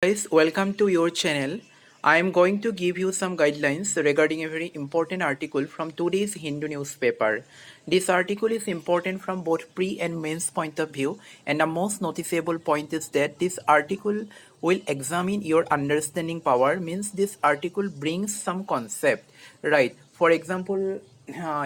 Guys, welcome to your channel. I am going to give you some guidelines regarding a very important article from today's Hindu newspaper. This article is important from both pre and mains point of view, and the most noticeable point is that this article will examine your understanding power. Means this article brings some concept, right? For example,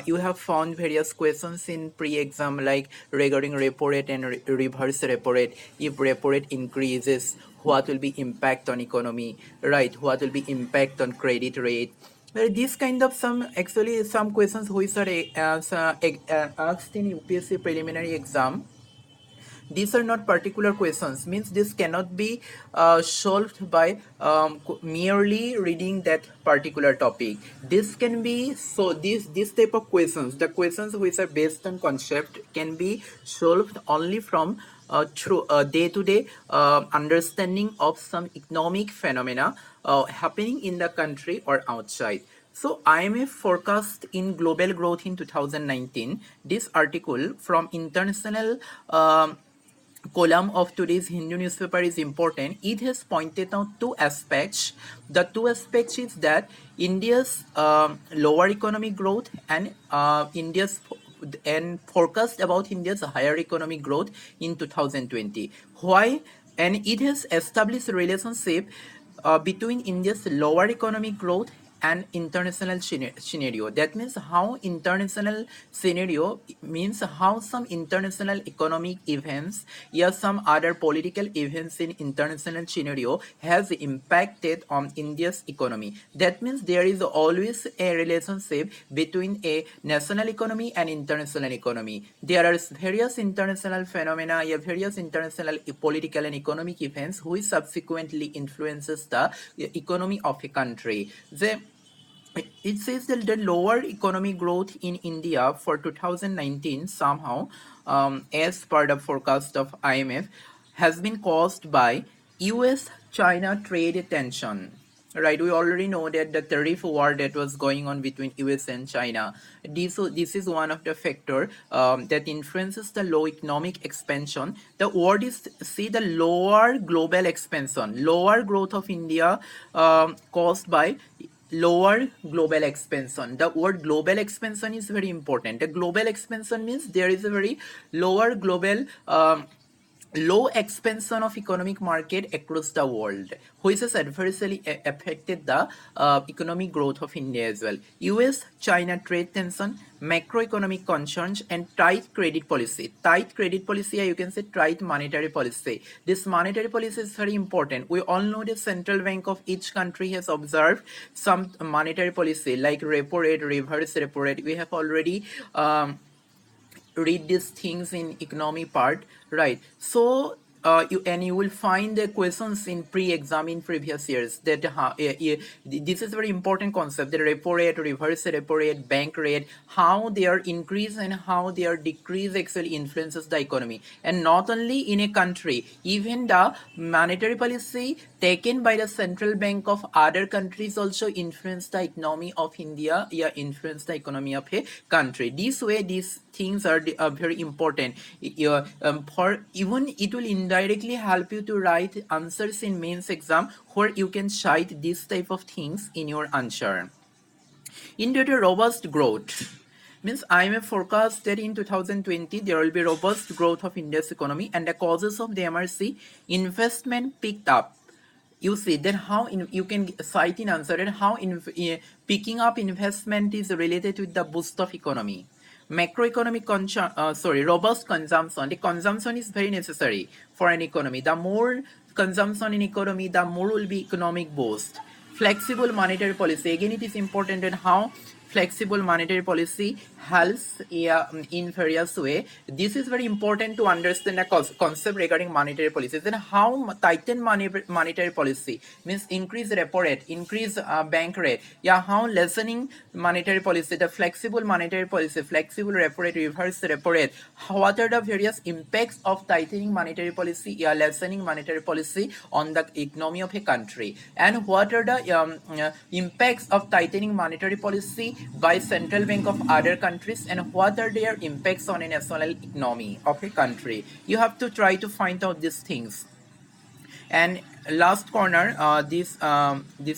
you have found various questions in pre-exam like regarding repo rate and reverse repo rate. If repo rate increases, what will be impact on economy, right? What will be impact on credit rate? These kind of some questions which are asked in UPSC preliminary exam. These are not particular questions, means this cannot be solved by merely reading that particular topic. This can be, so this type of questions, the questions which are based on concept, can be solved only from through day-to-day understanding of some economic phenomena happening in the country or outside. So IMF forecast in global growth in 2019. This article from international column of today's Hindu newspaper is important. It has pointed out two aspects. The two aspects is that India's lower economic growth and India's and forecast about India's higher economic growth in 2020. Why? And it has established a relationship between India's lower economic growth and international scenario. That means how international scenario means how some international economic events, yeah, some other political events in international scenario has impacted on India's economy. That means there is always a relationship between a national economy and international economy. There are various international phenomena, yeah, various international political and economic events which subsequently influences the economy of a country. It says that the lower economic growth in India for 2019 somehow, as per the forecast of IMF, has been caused by US-China trade tension. Right, we already know that the tariff war that was going on between US and China. This is one of the factor that influences the low economic expansion. The word is see the lower global expansion, lower growth of India caused by lower global expansion. The word global expansion is very important. The global expansion means there is a very lower global low expansion of economic market across the world, which has adversely affected the economic growth of India as well. US-China trade tension, macroeconomic concerns, and tight credit policy. Tight credit policy, you can say tight monetary policy. This monetary policy is very important. We all know the central bank of each country has observed some monetary policy like repo rate, reverse repo rate. We have already read these things in economy part, right? So you will find the questions in pre-exam in previous years that this is a very important concept, the repo rate, reverse repo rate, bank rate, how their increase and how their decrease actually influences the economy. And not only in a country, even the monetary policy taken by the central bank of other countries also influence the economy of India, yeah, influence the economy of a country. This way, these things are very important. For even it will indirectly help you to write answers in mains exam where you can cite this type of things in your answer. Into the robust growth means IMF forecast that in 2020 there will be robust growth of India's economy, and the causes of the MRC investment picked up. You see that how you can cite in answer and how picking up investment is related with the boost of economy. Macroeconomic robust consumption. The consumption is very necessary for an economy. The more consumption in economy, the more will be economic boost. Flexible monetary policy, again it is important that how flexible monetary policy helps in various way. This is very important to understand a concept regarding monetary policy. Then how tighten monetary policy means increase repo rate, increase bank rate. Yeah, how lessening monetary policy, the flexible monetary policy, flexible repo rate, reverse repo rate. What are the various impacts of tightening monetary policy, yeah, lessening monetary policy on the economy of a country, and what are the impacts of tightening monetary policy by central bank of other countries, and what are their impacts on a national economy of a country. You have to try to find out these things. And last corner, this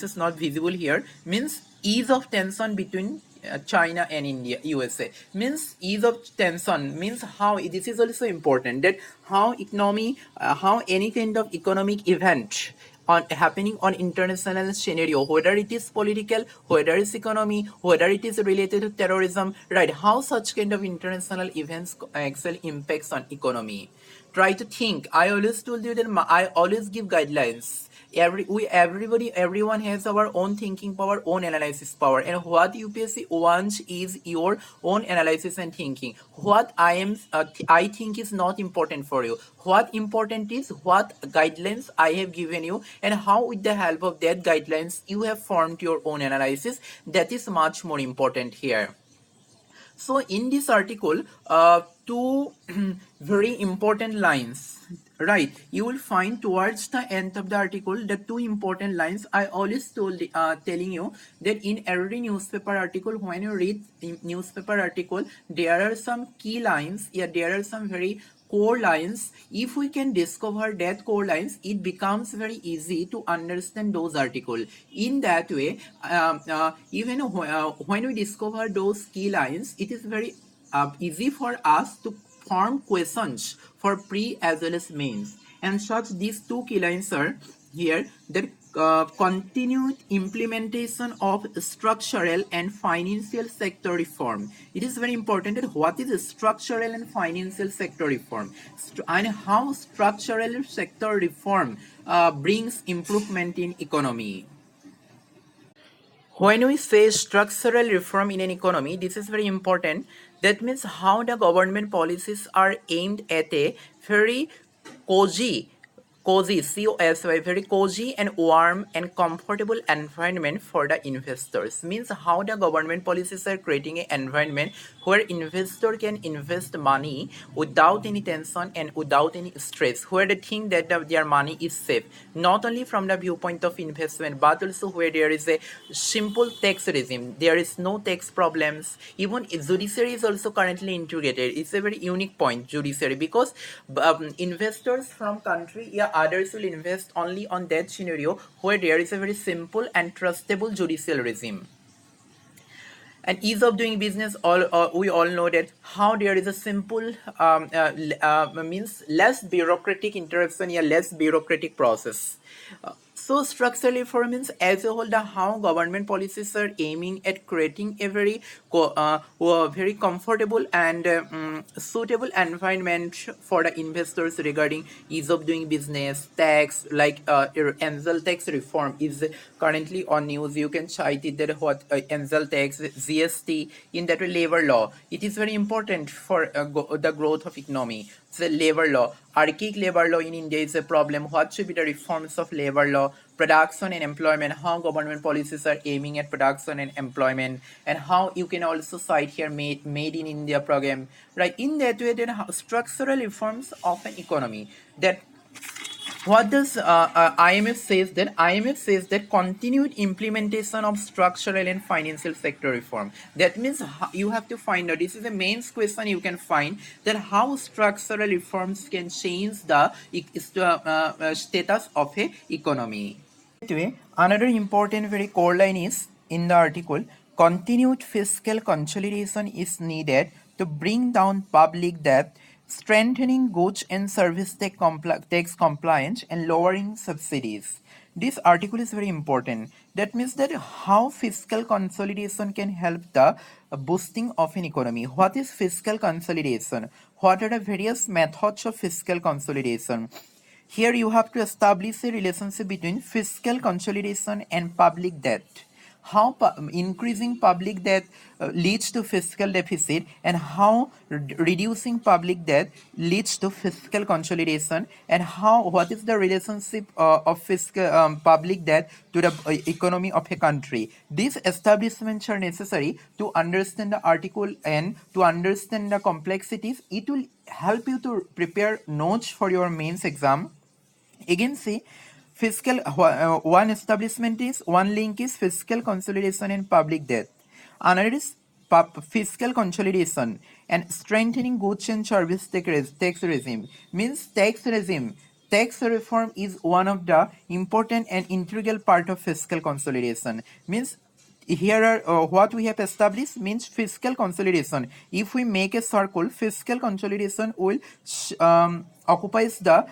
is not visible here, means ease of tension between China and India, USA. Means ease of tension means how this is also important, that how economy, how any kind of economic event on happening on international scenario, whether it is political, whether it's economy, whether it is related to terrorism, right? How such kind of international events actually impacts on economy. Try to think. I always told you that I always give guidelines. Everyone has our own thinking power, own analysis power, and what UPSC wants is your own analysis and thinking. What I think is not important for you. What important is what guidelines I have given you, and how with the help of that guidelines you have formed your own analysis. That is much more important here. So in this article, two very important lines, right? You will find towards the end of the article the two important lines. I always telling you that in every newspaper article, when you read newspaper article, there are some key lines. Yeah, there are some very core lines. If we can discover that core lines, it becomes very easy to understand those articles. In that way, even when we discover those key lines, it is very easy for us to form questions for pre as well as mains. And such these two key lines are here, that continued implementation of structural and financial sector reform. It is very important that what is structural and financial sector reform, and how structural sector reform brings improvement in economy. When we say structural reform in an economy, this is very important. That means how the government policies are aimed at a very cozy, COSY, very cozy and warm and comfortable environment for the investors. Means how the government policies are creating an environment where investor can invest money without any tension and without any stress, where they think that their money is safe, not only from the viewpoint of investment, but also where there is a simple tax regime. There is no tax problems. Even judiciary is also currently integrated. It's a very unique point, judiciary, because investors from country, yeah, others will invest only on that scenario where there is a very simple and trustable judicial regime. And ease of doing business, all we all know that how there is a simple means less bureaucratic interaction, yeah, less bureaucratic process. So structural reform means as a whole the how government policies are aiming at creating a very very comfortable and suitable environment for the investors regarding ease of doing business, tax, like angel tax reform is currently on news. You can cite it that what angel tax, GST, in that labor law. It is very important for the growth of economy. The labor law, archaic labor law in India is a problem. What should be the reforms of labor law, production and employment, how government policies are aiming at production and employment, and how you can also cite here made in India program, right? In that way, then structural reforms of an economy. That what does IMF says that continued implementation of structural and financial sector reform. That means you have to find out. This is the main question you can find, that how structural reforms can change the status of a economy. That way, another important very core line is in the article, continued fiscal consolidation is needed to bring down public debt, strengthening goods and service tax compliance, and lowering subsidies. This article is very important. That means that how fiscal consolidation can help the boosting of an economy. What is fiscal consolidation? What are the various methods of fiscal consolidation? Here you have to establish a relationship between fiscal consolidation and public debt. How increasing public debt leads to fiscal deficit, and how reducing public debt leads to fiscal consolidation, and how what is the relationship of fiscal public debt to the economy of a country. These establishments are necessary to understand the article and to understand the complexities. It will help you to prepare notes for your mains exam. Again, see, fiscal one establishment is one link is fiscal consolidation and public debt. Another is fiscal consolidation and strengthening goods and service tax regime, means tax regime. tax reform is one of the important and integral part of fiscal consolidation. Means here are what we have established means fiscal consolidation. If we make a circle, fiscal consolidation will occupies the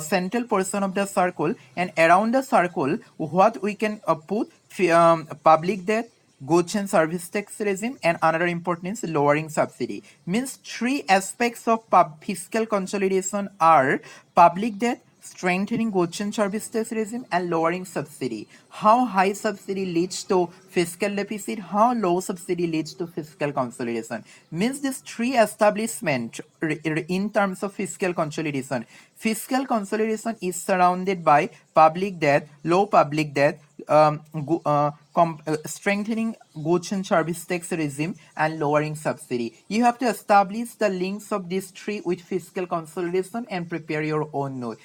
central portion of the circle, and around the circle what we can put public debt, goods and service tax regime, and another important is lowering subsidy. Means three aspects of fiscal consolidation are public debt, strengthening goods and service tax regime, and lowering subsidy. How high subsidy leads to fiscal deficit, how low subsidy leads to fiscal consolidation. Means these three establishment in terms of fiscal consolidation. Fiscal consolidation is surrounded by public debt, low public debt, strengthening goods and service tax regime, and lowering subsidy. You have to establish the links of these three with fiscal consolidation and prepare your own note.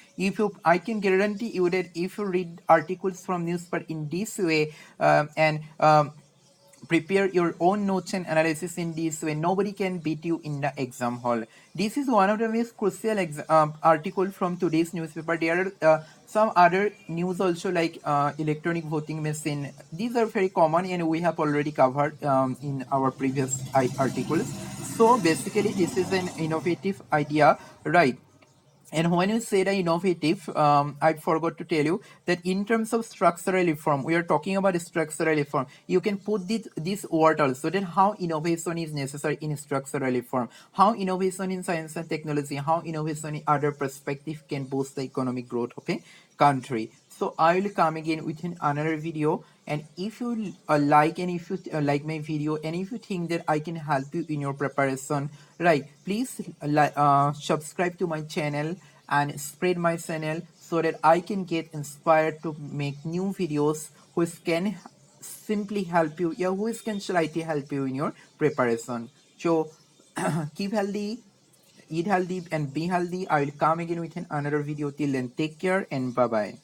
I can guarantee you that if you read articles from newspaper in this way and prepare your own notes and analysis in this way, nobody can beat you in the exam hall. This is one of the most crucial article from today's newspaper. There are some other news also, like electronic voting machine. These are very common and we have already covered in our previous articles. So basically this is an innovative idea, right? And when you say the innovative, I forgot to tell you that in terms of structural reform, we are talking about structural reform. You can put this word also, that how innovation is necessary in structural reform, how innovation in science and technology, how innovation in other perspective can boost the economic growth of a country. So I will come again with another video, and if you like, and if you like my video, and if you think that I can help you in your preparation, right, please subscribe to my channel and spread my channel so that I can get inspired to make new videos which can simply help you, yeah, which can slightly help you in your preparation. So keep healthy, eat healthy, and be healthy. I will come again with another video. Till then, take care and bye bye.